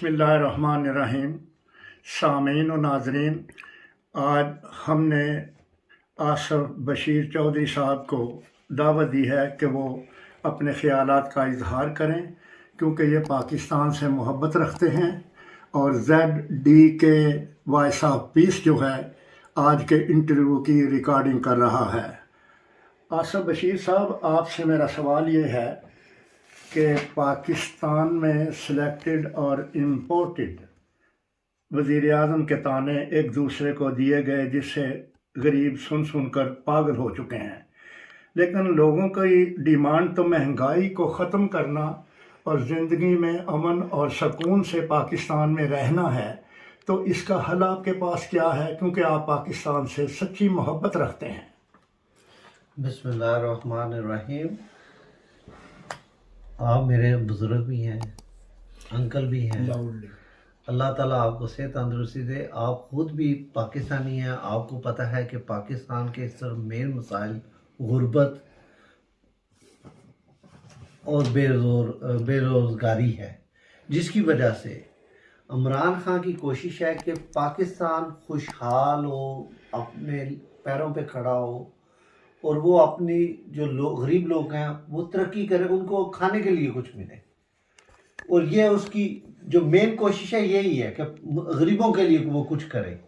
बिस्मिल्लाहिर्रहमानिर्रहीम। सामीन और नाजरीन, आज हमने आसफ बशीर चौधरी साहब को दावत दी है कि वो अपने ख़यालात का इजहार करें, क्योंकि ये पाकिस्तान से मोहब्बत रखते हैं और ZDK वॉइस ऑफ पीस जो है आज के इंटरव्यू की रिकॉर्डिंग कर रहा है। आसफ बशीर साहब, आपसे मेरा सवाल ये है कि पाकिस्तान में सिलेक्टेड और इम्पोर्टेड वज़ीर आज़म के ताने एक दूसरे को दिए गए, जिससे गरीब सुन सुन कर पागल हो चुके हैं। लेकिन लोगों की डिमांड तो महंगाई को ख़त्म करना और ज़िंदगी में अमन और सुकून से पाकिस्तान में रहना है। तो इसका हल आपके पास क्या है, क्योंकि आप पाकिस्तान से सच्ची मोहब्बत रखते हैं। बिस्मिल्लाहिर्रहमानिर्रहीम। आप मेरे बुज़ुर्ग भी हैं, अंकल भी हैं। अल्लाह ताला आपको सेहत तंदुरुस्ती दे। आप ख़ुद भी पाकिस्तानी हैं। आपको पता है कि पाकिस्तान के सिर्फ मेन मसाइल गुर्बत और बेरोज़गारी है, जिसकी वजह से इमरान खान की कोशिश है कि पाकिस्तान खुशहाल हो, अपने पैरों पे खड़ा हो और वो अपनी जो गरीब लोग हैं वो तरक्की करें, उनको खाने के लिए कुछ मिले। और ये उसकी जो मेन कोशिश है यही है कि गरीबों के लिए वो कुछ करे।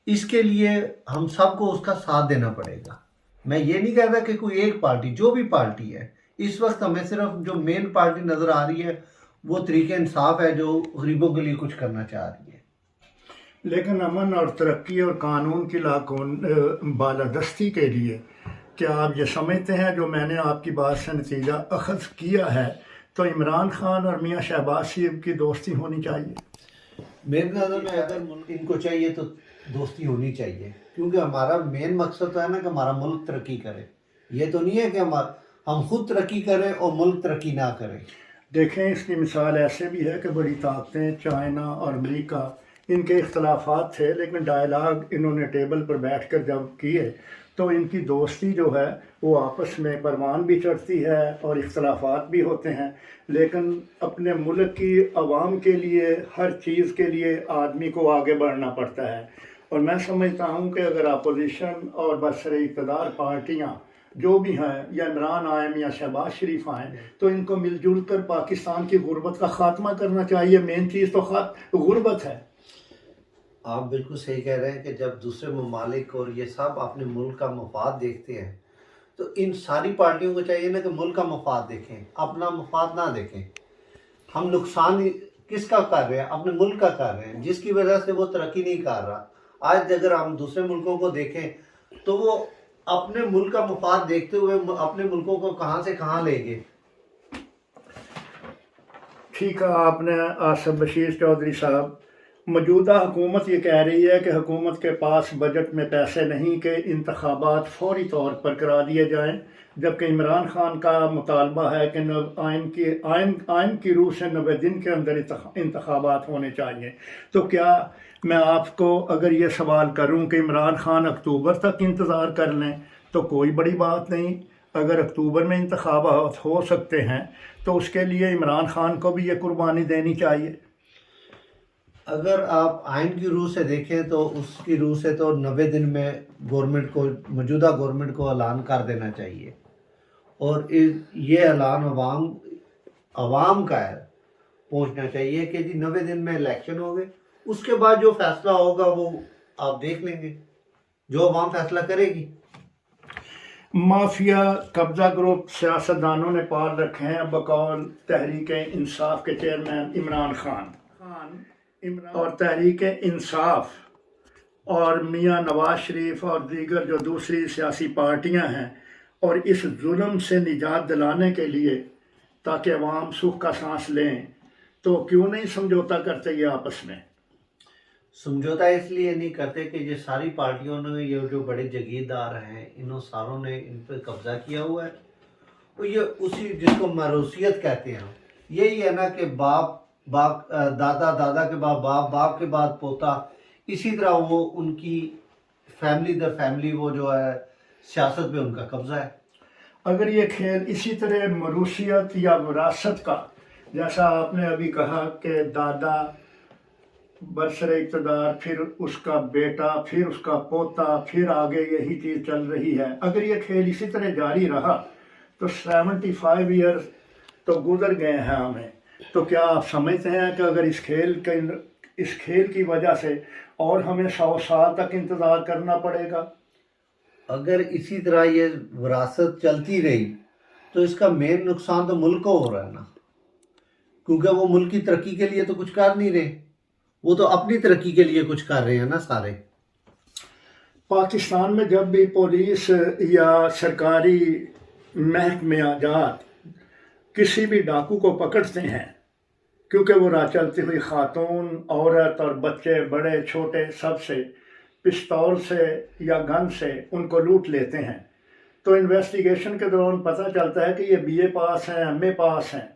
इसके लिए हम सबको उसका साथ देना पड़ेगा। मैं ये नहीं कहता कि कोई एक पार्टी, जो भी पार्टी है, इस वक्त हमें सिर्फ जो मेन पार्टी नज़र आ रही है वो तरीके इंसाफ है, जो गरीबों के लिए कुछ करना चाह रही है। लेकिन अमन और तरक्की और कानून की बालादस्ती के लिए क्या आप ये समझते हैं, जो मैंने आपकी बात से नतीजा अखज़ किया है, तो इमरान खान और मियाँ शहबाज शरीफ की दोस्ती होनी चाहिए? मेरे नज़र में अगर इनको चाहिए तो दोस्ती होनी चाहिए, क्योंकि हमारा मेन मकसद तो है ना कि हमारा मुल्क तरक्की करे। ये तो नहीं है कि हम खुद तरक्की करें और मुल्क तरक्की ना करें। देखें, इसकी मिसाल ऐसे भी है कि बड़ी ताकतें चाइना और अमेरिका, इनके इख्तलाफात थे, लेकिन डायलाग इन्होंने टेबल पर बैठ कर जब किए तो इनकी दोस्ती जो है वो आपस में परवान भी चढ़ती है और इख्तलाफात भी होते हैं। लेकिन अपने मुल्क की आवाम के लिए, हर चीज़ के लिए आदमी को आगे बढ़ना पड़ता है। और मैं समझता हूँ कि अगर अपोजिशन और बरसर इक़्तिदार पार्टियाँ जो भी हैं, या इमरान आए या शहबाज शरीफ आए, तो इनको मिलजुल कर पाकिस्तान की गुर्बत का ख़ात्मा करना चाहिए। मेन चीज़ तो गुर्बत है। आप बिल्कुल सही कह रहे हैं कि जब दूसरे ममालिक और ये सब अपने मुल्क का मफाद देखते हैं, तो इन सारी पार्टियों को चाहिए ना कि मुल्क का मफाद देखें, अपना मफाद ना देखें। हम नुकसान किसका कर रहे हैं? अपने मुल्क का कर रहे हैं, जिसकी वजह से वो तरक्की नहीं कर रहा। आज अगर हम दूसरे मुल्कों को देखें तो वो अपने मुल्क का मफाद देखते हुए अपने मुल्कों को कहाँ से कहाँ ले गए। ठीक है आपने आसफ बशीर चौधरी साहब। मौजूदा हुकूमत ये कह रही है कि हुकूमत के पास बजट में पैसे नहीं कि इंतखाबात फौरी तौर पर करा दिए जाएं, जबकि इमरान खान का मुतालबा है कि आइन की रूह से 90 दिन के अंदर इंतखाबात होने चाहिए। तो क्या मैं आपको अगर ये सवाल करूं कि इमरान खान अक्टूबर तक इंतज़ार कर लें, तो कोई बड़ी बात नहीं। अगर अक्टूबर में इंतखाबात हो सकते हैं तो उसके लिए इमरान खान को भी ये कुर्बानी देनी चाहिए। अगर आप आइन की रूह से देखें तो उसकी रूह से तो 90 दिन में गवर्नमेंट को, मौजूदा गवर्नमेंट को ऐलान कर देना चाहिए। और ये ऐलान अवाम का है पहुंचना चाहिए कि जी 90 दिन में इलेक्शन हो गए, उसके बाद जो फैसला होगा वो आप देख लेंगे, जो अवाम फैसला करेगी। माफिया कब्जा ग्रुप सियासतदानों ने पाल रखे हैं बकौल तहरीक इंसाफ के चेयरमैन इमरान खान और तहरीक इंसाफ और मियाँ नवाज शरीफ और दीगर जो दूसरी सियासी पार्टियां हैं, और इस जुल्म से निजात दिलाने के लिए ताकि अवाम सुख का सांस लें, तो क्यों नहीं समझौता करते ये आपस में? समझौता इसलिए नहीं करते कि ये सारी पार्टियों ने, ये जो बड़े जगीरदार हैं, इन सारों ने इन पर कब्जा किया हुआ है। और ये उसी जिसको मरूसियत कहते हैं, यही है ना कि दादा के बाद बाप के बाद पोता, इसी तरह वो उनकी फैमिली दर फैमिली वो जो है सियासत पे उनका कब्जा है। अगर ये खेल इसी तरह मरूसियत या विरासत का जैसा आपने अभी कहा कि दादा बरसरे इक़्तिदार, फिर उसका बेटा, फिर उसका पोता, फिर आगे यही चीज़ चल रही है। अगर ये खेल इसी तरह जारी रहा तो 75 ईयर्स तो गुजर गए हैं हमें। तो क्या आप समझते हैं कि अगर इस खेल की वजह से और हमें 100 साल तक इंतज़ार करना पड़ेगा? अगर इसी तरह ये विरासत चलती रही तो इसका मेन नुकसान तो मुल्क को हो रहा है ना, क्योंकि वो मुल्क की तरक्की के लिए तो कुछ कर नहीं रहे, वो तो अपनी तरक्की के लिए कुछ कर रहे हैं ना सारे। पाकिस्तान में जब भी पुलिस या सरकारी महकमे आजाद किसी भी डाकू को पकड़ते हैं, क्योंकि वो राह चलती हुई खातून, औरत और बच्चे, बड़े छोटे, सबसे पिस्तौल से या गन से उनको लूट लेते हैं, तो इन्वेस्टिगेशन के दौरान पता चलता है कि ये BA पास हैं, MA पास हैं।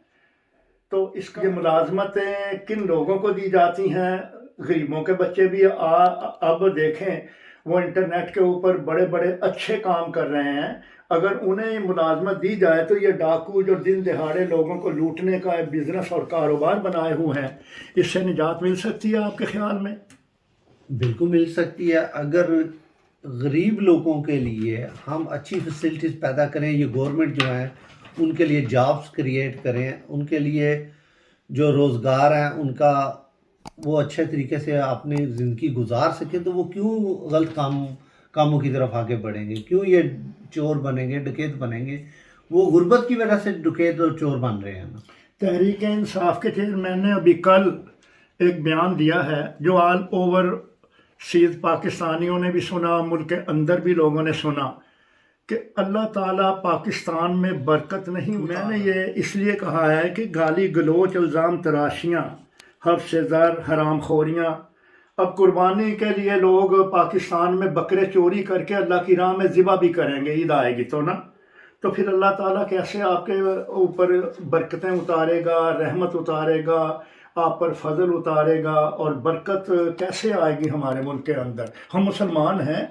तो इसका ये मुलाजमतें किन लोगों को दी जाती हैं? गरीबों के बच्चे भी अब देखें, वो इंटरनेट के ऊपर बड़े बड़े अच्छे काम कर रहे हैं। अगर उन्हें मुलाजमत दी जाए तो ये डाकू जो दिन दिहाड़े लोगों को लूटने का बिजनेस और कारोबार बनाए हुए हैं, इससे निजात मिल सकती है आपके ख्याल में? बिल्कुल मिल सकती है। अगर गरीब लोगों के लिए हम अच्छी फैसिलिटीज़ पैदा करें, ये गवर्नमेंट जो है उनके लिए जॉब्स क्रिएट करें, उनके लिए जो रोज़गार हैं उनका वो अच्छे तरीके से अपनी ज़िंदगी गुजार सकें, तो वो क्यों गलत कामों की तरफ आगे बढ़ेंगे? क्यों ये चोर बनेंगे, डकैत बनेंगे? वो गुर्बत की वजह से डकैत और चोर बन रहे हैं ना। तहरीक इंसाफ के चेयरमैन ने अभी कल एक बयान दिया है जो ऑल ओवर सीध पाकिस्तानियों ने भी सुना, मुल्क के अंदर भी लोगों ने सुना, कि अल्लाह ताला पाकिस्तान में बरकत नहीं। मैंने ये इसलिए कहा है कि गाली गलोच, इल्ज़ाम तराशियाँ, हफ्ज़ से ज़र, हराम खोरियाँ, अब कुर्बानी के लिए लोग पाकिस्तान में बकरे चोरी करके अल्लाह की राह में ज़िबा भी करेंगे, ईद आएगी तो ना, तो फिर अल्लाह ताला कैसे आपके ऊपर बरकतें उतारेगा, रहमत उतारेगा, आप पर फजल उतारेगा, और बरकत कैसे आएगी हमारे मुल्क के अंदर? हम मुसलमान हैं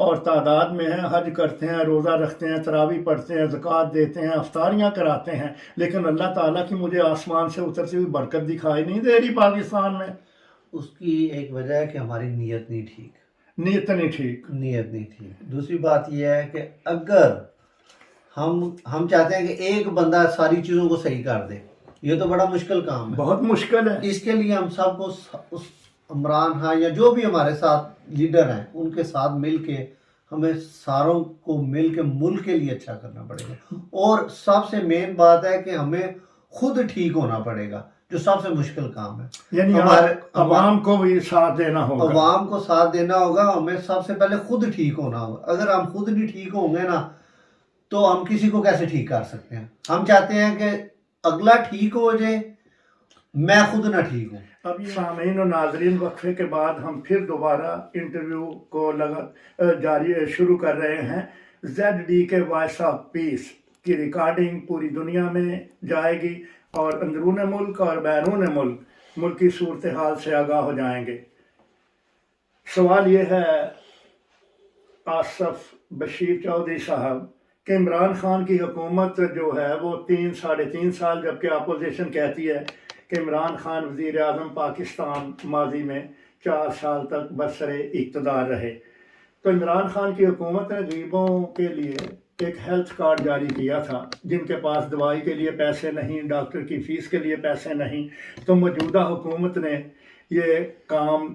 और तादाद में हैं, हज करते हैं, रोज़ा रखते हैं, तरावी पढ़ते हैं, ज़कात देते हैं, अफ्तारियाँ कराते हैं, लेकिन अल्लाह ताला की मुझे आसमान से उतरती हुई बरकत दिखाई नहीं दे रही पाकिस्तान में। उसकी एक वजह है कि हमारी नीयत नहीं ठीक। नीयत नहीं ठीक। नीयत नहीं ठीक। दूसरी बात यह है कि अगर हम चाहते हैं कि एक बंदा सारी चीज़ों को सही कर दे, ये तो बड़ा मुश्किल काम है, बहुत मुश्किल है। इसके लिए हम सबको उस इमरान खान या जो भी हमारे साथ लीडर हैं उनके साथ मिल के हमें सारों को मिल के मुल्क के लिए अच्छा करना पड़ेगा। और सबसे मेन बात है कि हमें खुद ठीक होना पड़ेगा, जो सबसे मुश्किल काम है। यानी हमारे अवाम को भी साथ देना होगा। अवाम को साथ देना होगा, हमें सबसे पहले खुद ठीक होना होगा। अगर हम खुद नहीं ठीक होंगे ना, तो हम किसी को कैसे ठीक कर सकते हैं? हम चाहते हैं कि अगला ठीक हो जाए, मैं खुद ना ठीक हूँ। अब ये सामीन और नाजरीन, वक्फे के बाद हम फिर दोबारा इंटरव्यू को जारी शुरू कर रहे हैं। ZD के वॉइस ऑफ पीस की रिकॉर्डिंग पूरी दुनिया में जाएगी और अंदरून मुल्क और बैरून मुल्क की सूरत हाल से आगाह हो जाएंगे। सवाल ये है आसफ बशीर चौधरी साहब कि इमरान खान की हुकूमत जो है वो 3-3.5 साल, जबकि अपोजिशन कहती है कि इमरान खान वज़ीर आज़म पाकिस्तान माजी में 4 साल तक बरसरे इक़्तिदार रहे। तो इमरान खान की हुकूमत ने गरीबों के लिए एक हेल्थ कार्ड जारी किया था, जिनके पास दवाई के लिए पैसे नहीं, डॉक्टर की फ़ीस के लिए पैसे नहीं। तो मौजूदा हुकूमत ने ये काम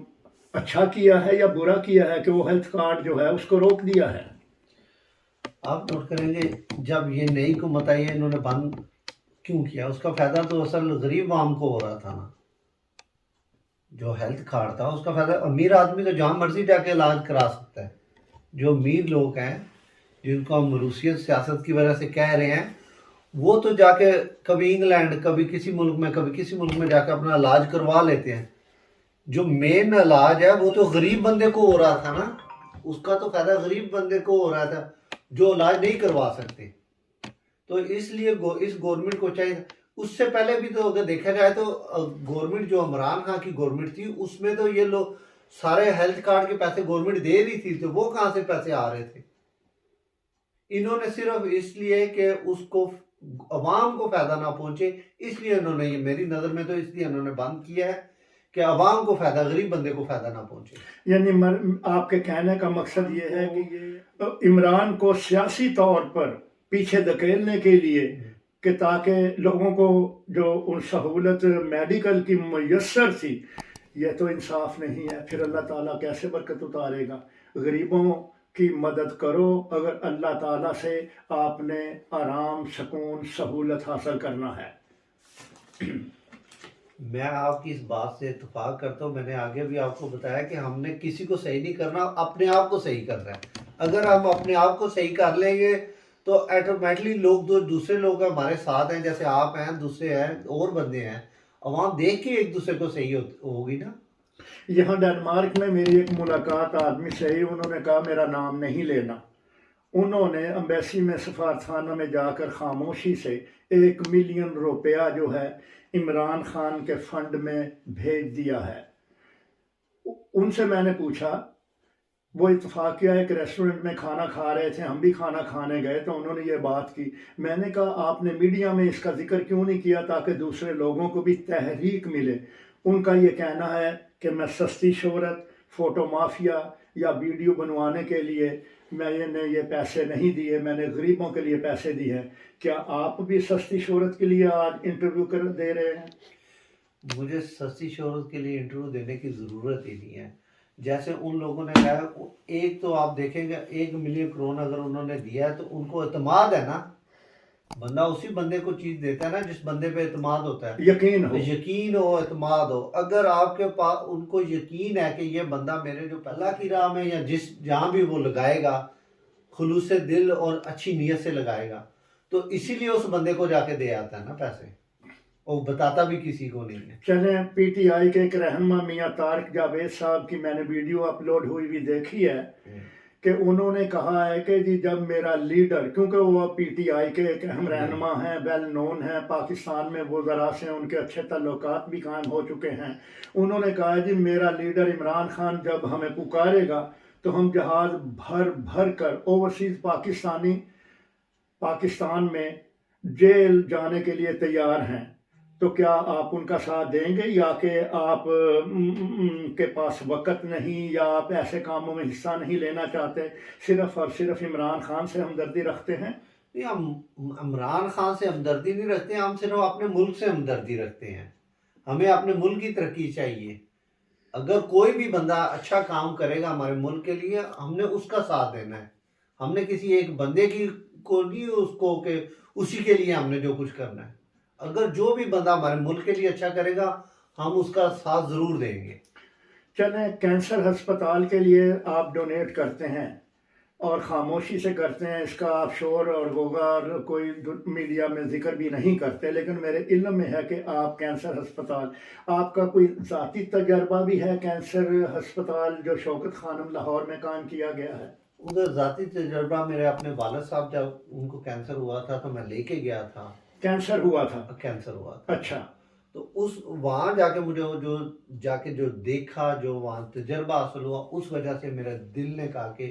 अच्छा किया है या बुरा किया है कि वो हेल्थ कार्ड जो है उसको रोक दिया है? आप नोट करेंगे, जब ये नई हुकूमत आई है इन्होंने बंद क्यों किया? उसका फ़ायदा तो असल गरीब आम को हो रहा था ना। जो हेल्थ कार्ड था उसका फ़ायदा अमीर आदमी तो जहाँ मर्जी जाके इलाज करा सकता है। जो अमीर लोग हैं जिनको हम रूसियत सियासत की वजह से कह रहे हैं, वो तो जाके कभी इंग्लैंड, कभी किसी मुल्क में, कभी किसी मुल्क में जाकर अपना इलाज करवा लेते हैं। जो मेन इलाज है वो तो गरीब बंदे को हो रहा था ना, उसका तो फ़ायदा गरीब बंदे को हो रहा था जो इलाज नहीं करवा सकते। तो इसलिए इस गवर्नमेंट को चाहिए, उससे पहले भी तो अगर देखा जाए तो गवर्नमेंट जो इमरान खान की गवर्नमेंट थी उसमें तो ये लोग सारे हेल्थ कार्ड के पैसे गवर्नमेंट दे रही थी, तो वो कहाँ से पैसे आ रहे थे? इन्होंने सिर्फ इसलिए कि उसको عوام کو فائدہ نہ پہنچے، اس لیے انہوں نے یہ، میری نظر میں تو اس لیے انہوں نے بند کیا ہے کہ عوام کو فائدہ، غریب بندے کو فائدہ نہ پہنچے. یعنی آپ کے کہنے کا مقصد یہ ہے کہ یہ عمران کو سیاسی طور پر پیچھے دھکیلنے کے لیے کہ تاکہ لوگوں کو جو ان سہولت میڈیکل کی میسر تھی، یہ تو انصاف نہیں ہے. پھر اللہ تعالیٰ کیسے برکت اتارے گا؟ غریبوں کی مدد کرو اگر اللہ تعالیٰ سے آپ نے آرام، سکون، سہولت حاصل کرنا ہے. میں آپ کی اس بات سے اتفاق کرتا ہوں. میں نے آگے بھی آپ کو بتایا کہ ہم نے کسی کو صحیح نہیں کرنا، اپنے آپ کو صحیح کرنا ہے. اگر ہم اپنے آپ کو صحیح کر لیں گے تو ایٹومیٹلی لوگ، جو دوسرے لوگ ہمارے ساتھ ہیں، جیسے آپ ہیں، دوسرے ہیں، اور بندے ہیں، عوام دیکھ کے ایک دوسرے کو صحیح ہوگی نا. یہاں ڈنمارک میں میری ایک ملاقات آدمی سے ہوئی، انہوں نے کہا میرا نام نہیں لینا. انہوں نے امبیسی میں، سفارتخانہ میں جا کر خاموشی سے 1 ملین روپیہ جو ہے عمران خان کے فنڈ میں بھیج دیا ہے. ان سے میں نے پوچھا، وہ اتفاق کیا ایک ریسٹورنٹ میں کھانا کھا رہے تھے، ہم بھی کھانا کھانے گئے تو انہوں نے یہ بات کی. میں نے کہا آپ نے میڈیا میں اس کا ذکر کیوں نہیں کیا تاکہ دوسرے لوگوں کو بھی تحریک ملے؟ ان کا یہ کہنا ہے کہ میں سستی شہرت، فوٹو مافیا یا ویڈیو بنوانے کے لیے میں نے یہ پیسے نہیں دیے، میں نے غریبوں کے لیے پیسے دیے ہیں. کیا آپ بھی سستی شہرت کے لیے آج انٹرویو دے رہے ہیں؟ مجھے سستی شہرت کے لیے انٹرویو دینے کی ضرورت ہی نہیں ہے. جیسے ان لوگوں نے کہا، ایک تو آپ دیکھیں گے 1 ملین کرون اگر انہوں نے دیا ہے تو ان کو اعتماد ہے نا. بندہ اسی بندے کو چیز دیتا ہے نا جس بندے پہ اعتماد ہوتا ہے، یقین ہو، اعتماد ہو. اگر آپ کے پاس ان کو یقین ہے کہ یہ بندہ میرے جو پہلا کی راہ میں یا جہاں بھی وہ لگائے گا خلوص دل اور اچھی نیت سے لگائے گا، تو اسی لیے اس بندے کو جا کے دے آتا ہے نا پیسے، وہ بتاتا بھی کسی کو نہیں ہے. چلیں، پی ٹی آئی کے ایک رہنما میاں طارق جاوید صاحب کی میں نے ویڈیو اپلوڈ ہوئی بھی دیکھی ہے کہ انہوں نے کہا ہے کہ جی جب میرا لیڈر، کیونکہ وہ پی ٹی آئی کے ایک اہم رہنما ہیں، ویل نون ہیں، پاکستان میں وزراء سے ان کے اچھے تعلقات بھی قائم ہو چکے ہیں، انہوں نے کہا جی میرا لیڈر عمران خان جب ہمیں پکارے گا تو ہم جہاز بھر بھر کر اوورسیز پاکستان میں جیل جانے کے لیے تیار ہیں. تو کیا آپ ان کا ساتھ دیں گے، یا کہ آپ کے پاس وقت نہیں، یا آپ ایسے کاموں میں حصہ نہیں لینا چاہتے، صرف اور صرف عمران خان سے ہمدردی رکھتے ہیں؟ نہیں، ہم عمران خان سے ہمدردی نہیں رکھتے، ہم صرف اپنے ملک سے ہمدردی رکھتے ہیں. ہمیں اپنے ملک کی ترقی چاہیے. اگر کوئی بھی بندہ اچھا کام کرے گا ہمارے ملک کے لیے، ہم نے اس کا ساتھ دینا ہے. ہم نے کسی ایک بندے کو نہیں اس کو کہ اسی کے لیے ہم نے جو کچھ کرنا ہے. اگر جو بھی بندہ ہمارے ملک کے لیے اچھا کرے گا ہم اس کا ساتھ ضرور دیں گے. چلیں، کینسر ہسپتال کے لیے آپ ڈونیٹ کرتے ہیں اور خاموشی سے کرتے ہیں، اس کا آپ شور اور غوغا اور کوئی میڈیا میں ذکر بھی نہیں کرتے، لیکن میرے علم میں ہے کہ آپ کینسر ہسپتال، آپ کا کوئی ذاتی تجربہ بھی ہے کینسر ہسپتال جو شوکت خانم لاہور میں قائم کیا گیا ہے؟ ادھر ذاتی تجربہ میرے اپنے والد صاحب جب ان کو کینسر ہوا تھا تو میں لے کے گیا تھا. کینسر ہوا تھا؟ اچھا. تو وہاں جا کے مجھے جو دیکھا، جو وہاں تجربہ حاصل ہوا، اس وجہ سے میرے دل نے کہا کہ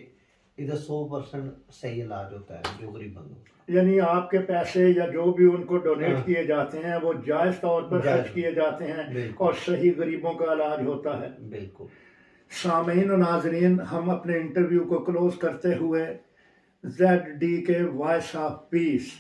ادھر 100% صحیح علاج ہوتا ہے جو غریب بندوں. یعنی آپ کے پیسے یا جو بھی ان کو ڈونیٹ کیے جاتے ہیں وہ جائز طور پر خرچ کیے جاتے ہیں اور صحیح غریبوں کا علاج ہوتا ہے. بالکل. سامعین و ناظرین، ہم اپنے انٹرویو کو کلوز کرتے ہوئے ZD کے وائس آف پیس،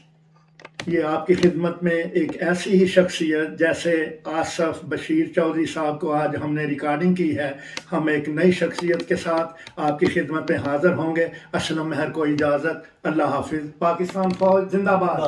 یہ آپ کی خدمت میں ایک ایسی ہی شخصیت جیسے آصف بشیر چودھری صاحب کو آج ہم نے ریکارڈنگ کی ہے، ہم ایک نئی شخصیت کے ساتھ آپ کی خدمت میں حاضر ہوں گے. اسلم مہر کو اجازت. اللہ حافظ. پاکستان فوج زندہ باد.